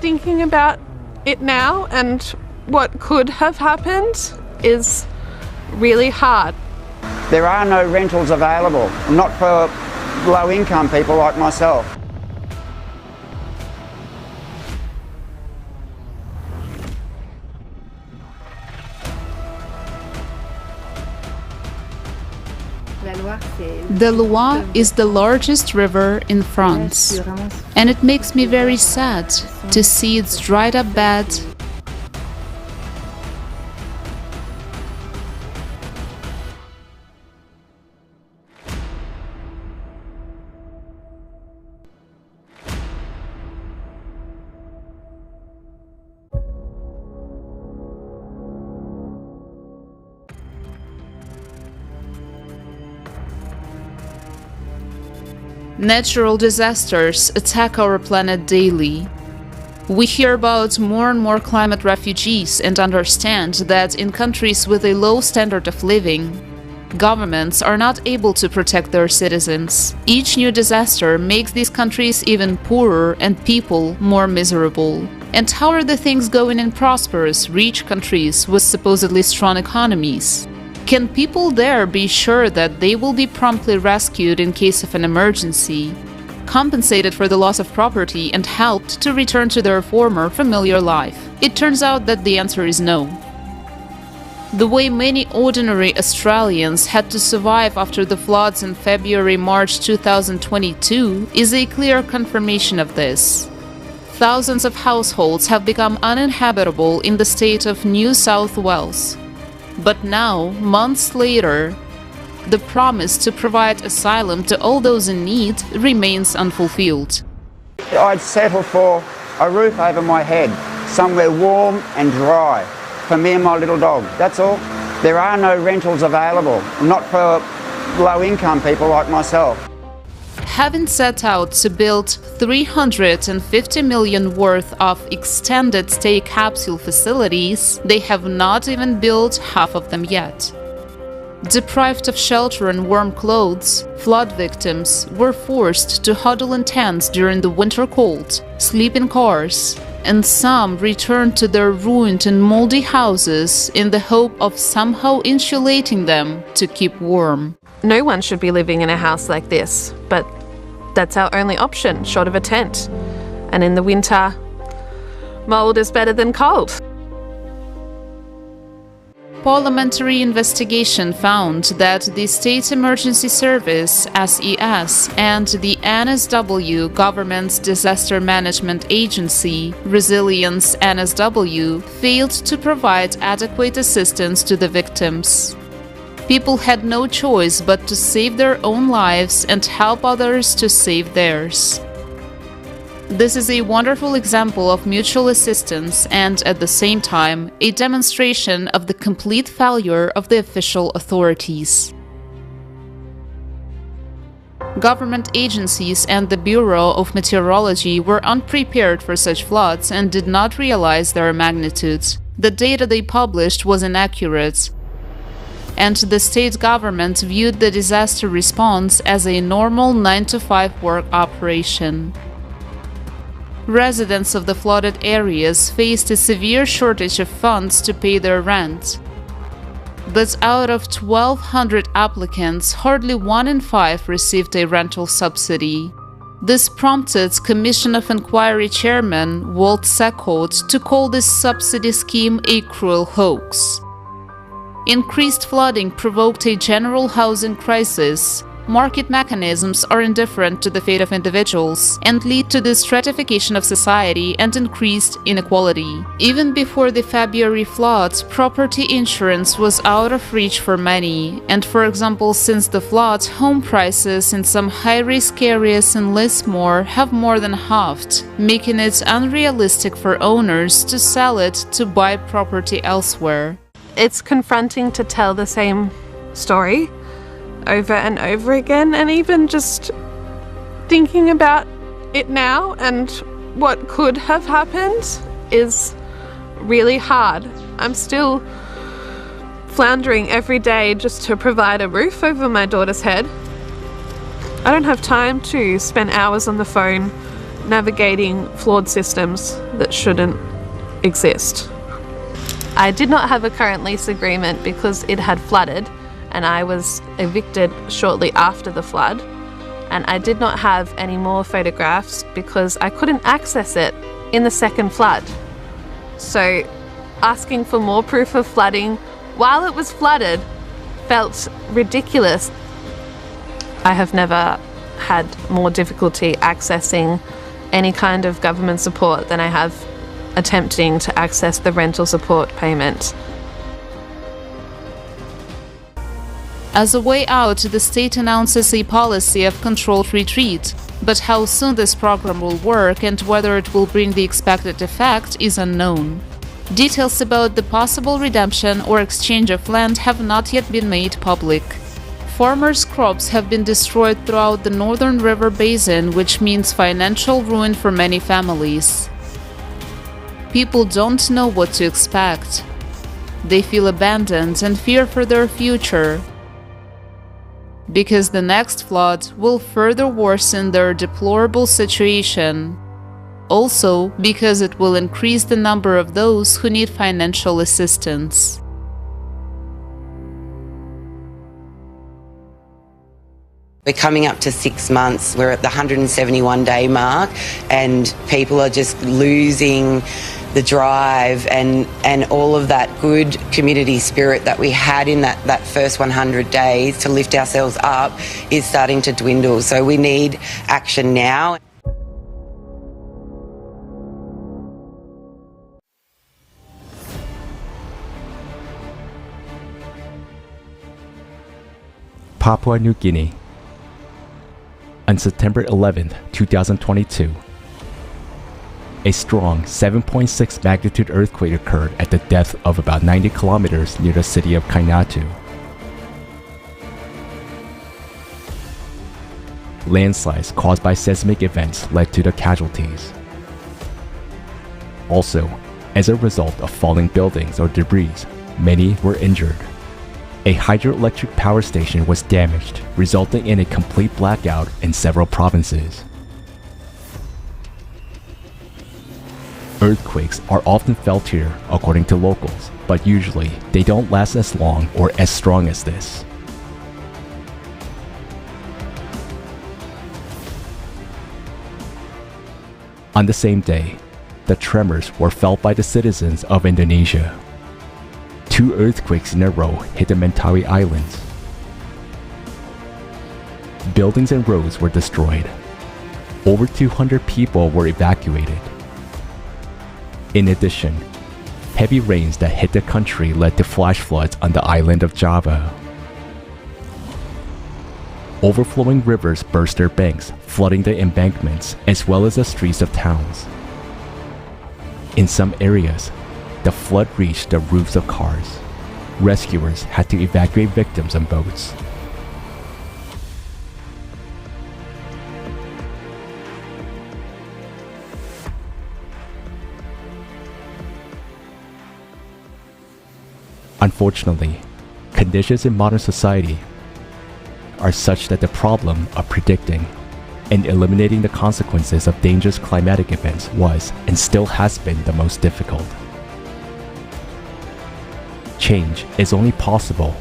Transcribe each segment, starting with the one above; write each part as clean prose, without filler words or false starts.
thinking about it now and what could have happened is really hard. There are no rentals available, not for low-income people like myself. The Loire is the largest river in France, and it makes me very sad to see its dried up bed. Natural disasters attack our planet daily. We hear about more and more climate refugees and understand that in countries with a low standard of living, governments are not able to protect their citizens. Each new disaster makes these countries even poorer and people more miserable. And how are the things going in prosperous, rich countries with supposedly strong economies? Can people there be sure that they will be promptly rescued in case of an emergency, compensated for the loss of property, and helped to return to their former familiar life? It turns out that the answer is no. The way many ordinary Australians had to survive after the floods in February-March 2022 is a clear confirmation of this. Thousands of households have become uninhabitable in the state of New South Wales. But now, months later, the promise to provide asylum to all those in need remains unfulfilled. I'd settle for a roof over my head, somewhere warm and dry, for me and my little dog, that's all. There are no rentals available, not for low-income people like myself. Having set out to build 350 million worth of extended stay capsule facilities, they have not even built half of them yet. Deprived of shelter and warm clothes, flood victims were forced to huddle in tents during the winter cold, sleep in cars, and some returned to their ruined and moldy houses in the hope of somehow insulating them to keep warm. No one should be living in a house like this, but that's our only option, short of a tent. And in the winter, mold is better than cold. Parliamentary investigation found that the State Emergency Service, SES, and the NSW, Government's Disaster Management Agency, Resilience NSW, failed to provide adequate assistance to the victims. People had no choice but to save their own lives and help others to save theirs. This is a wonderful example of mutual assistance and, at the same time, a demonstration of the complete failure of the official authorities. Government agencies and the Bureau of Meteorology were unprepared for such floods and did not realize their magnitude. The data they published was inaccurate, and the state government viewed the disaster response as a normal 9-to-5 work operation. Residents of the flooded areas faced a severe shortage of funds to pay their rent. But out of 1,200 applicants, hardly 1 in 5 received a rental subsidy. This prompted Commission of Inquiry Chairman Walt Seckholt to call this subsidy scheme a cruel hoax. Increased flooding provoked a general housing crisis. Market mechanisms are indifferent to the fate of individuals and lead to the stratification of society and increased inequality. Even before the February floods, property insurance was out of reach for many, and for example, since the floods, home prices in some high-risk areas in Lismore have more than halved, making it unrealistic for owners to sell it to buy property elsewhere. It's confronting to tell the same story over and over again, and even just thinking about it now and what could have happened is really hard. I'm still floundering every day just to provide a roof over my daughter's head. I don't have time to spend hours on the phone navigating flawed systems that shouldn't exist. I did not have a current lease agreement because it had flooded, and I was evicted shortly after the flood. And I did not have any more photographs because I couldn't access it in the second flood. So asking for more proof of flooding while it was flooded felt ridiculous. I have never had more difficulty accessing any kind of government support than I have attempting to access the rental support payment. As a way out, the state announces a policy of controlled retreat, but how soon this program will work and whether it will bring the expected effect is unknown. Details about the possible redemption or exchange of land have not yet been made public. Farmers' crops have been destroyed throughout the northern river basin, which means financial ruin for many families. People don't know what to expect. They feel abandoned and fear for their future, because the next flood will further worsen their deplorable situation. Also, because it will increase the number of those who need financial assistance. We're coming up to 6 months. We're at the 171-day mark, and people are just losing the drive and all of that good community spirit that we had in that first 100 days to lift ourselves up is starting to dwindle. So we need action now. Papua New Guinea. On September 11, 2022, a strong 7.6 magnitude earthquake occurred at the depth of about 90 kilometers near the city of Kainatu. Landslides caused by seismic events led to the casualties. Also, as a result of falling buildings or debris, many were injured. A hydroelectric power station was damaged, resulting in a complete blackout in several provinces. Earthquakes are often felt here, according to locals, but usually they don't last as long or as strong as this. On the same day, the tremors were felt by the citizens of Indonesia. 2 earthquakes in a row hit the Mentawai Islands. Buildings and roads were destroyed. Over 200 people were evacuated. In addition, heavy rains that hit the country led to flash floods on the island of Java. Overflowing rivers burst their banks, flooding the embankments as well as the streets of towns. In some areas, the flood reached the roofs of cars. Rescuers had to evacuate victims on boats. Unfortunately, conditions in modern society are such that the problem of predicting and eliminating the consequences of dangerous climatic events was and still has been the most difficult. Change is only possible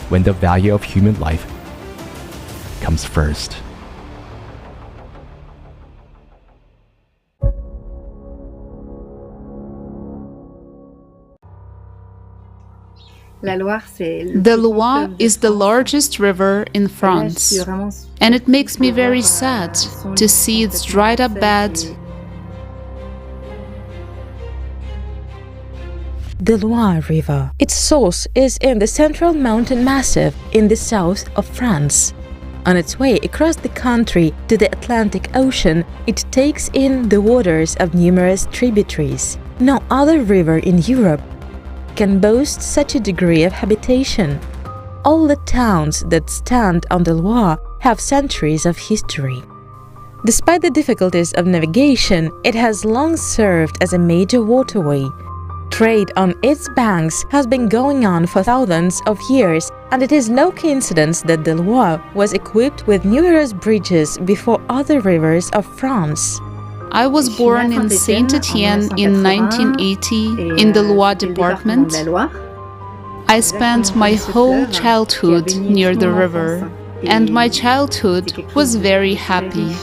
when the value of human life comes first. The Loire is the largest river in France, and it makes me very sad to see its dried up bed. The Loire River. Its source is in the central mountain massif in the south of France. On its way across the country to the Atlantic Ocean, it takes in the waters of numerous tributaries. No other river in Europe can boast such a degree of habitation. All the towns that stand on the Loire have centuries of history. Despite the difficulties of navigation, it has long served as a major waterway. Trade on its banks has been going on for thousands of years, and it is no coincidence that the Loire was equipped with numerous bridges before other rivers of France. I was born in Saint-Étienne in 1980 in the Loire department. I spent my whole childhood near the river, and my childhood was very happy.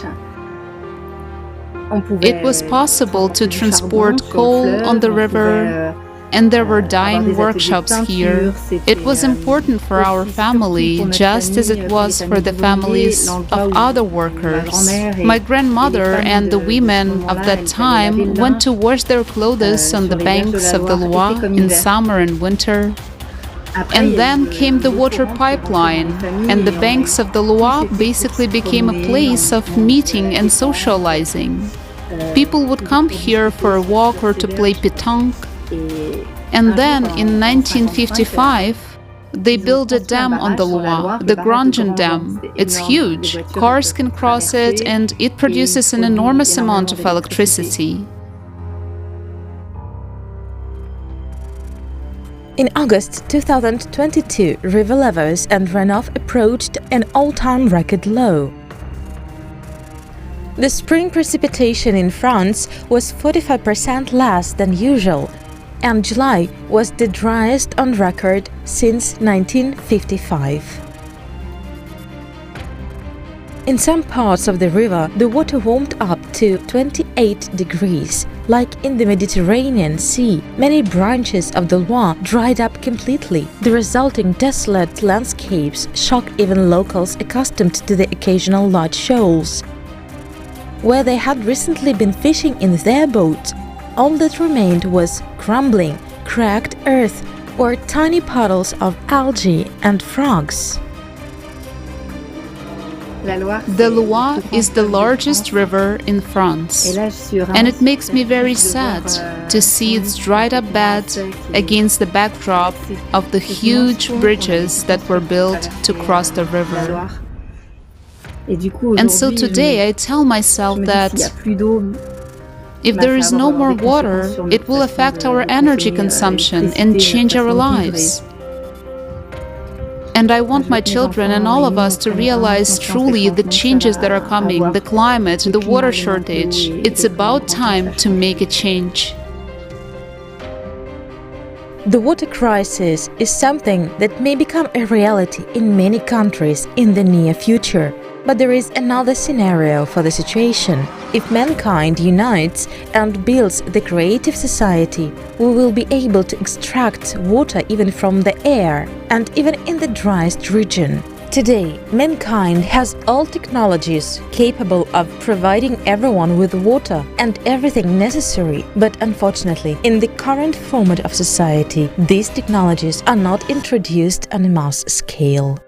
It was possible to transport coal on the river, and there were dyeing workshops here. It was important for our family, just as it was for the families of other workers. My grandmother and the women of that time went to wash their clothes on the banks of the Loire in summer and winter. And then came the water pipeline, and the banks of the Loire basically became a place of meeting and socializing. People would come here for a walk or to play pétanque. And then, in 1955, they built a dam on the Loire, the Grandjean Dam. It's huge. Cars can cross it, and it produces an enormous amount of electricity. In August 2022, river levels and runoff approached an all-time record low. The spring precipitation in France was 45% less than usual, and July was the driest on record since 1955. In some parts of the river, the water warmed up to 28 degrees. Like in the Mediterranean Sea, many branches of the Loire dried up completely. The resulting desolate landscapes shocked even locals accustomed to the occasional large shoals. Where they had recently been fishing in their boats, all that remained was crumbling, cracked earth or tiny puddles of algae and frogs. The Loire is the largest river in France, and it makes me very sad to see its dried-up bed against the backdrop of the huge bridges that were built to cross the river. And so today I tell myself that if there is no more water, it will affect our energy consumption and change our lives. And I want my children and all of us to realize truly the changes that are coming, the climate, the water shortage. It's about time to make a change. The water crisis is something that may become a reality in many countries in the near future. But there is another scenario for the situation. If mankind unites and builds the creative society, we will be able to extract water even from the air and even in the driest region. Today, mankind has all technologies capable of providing everyone with water and everything necessary, but unfortunately, in the current format of society, these technologies are not introduced on a mass scale.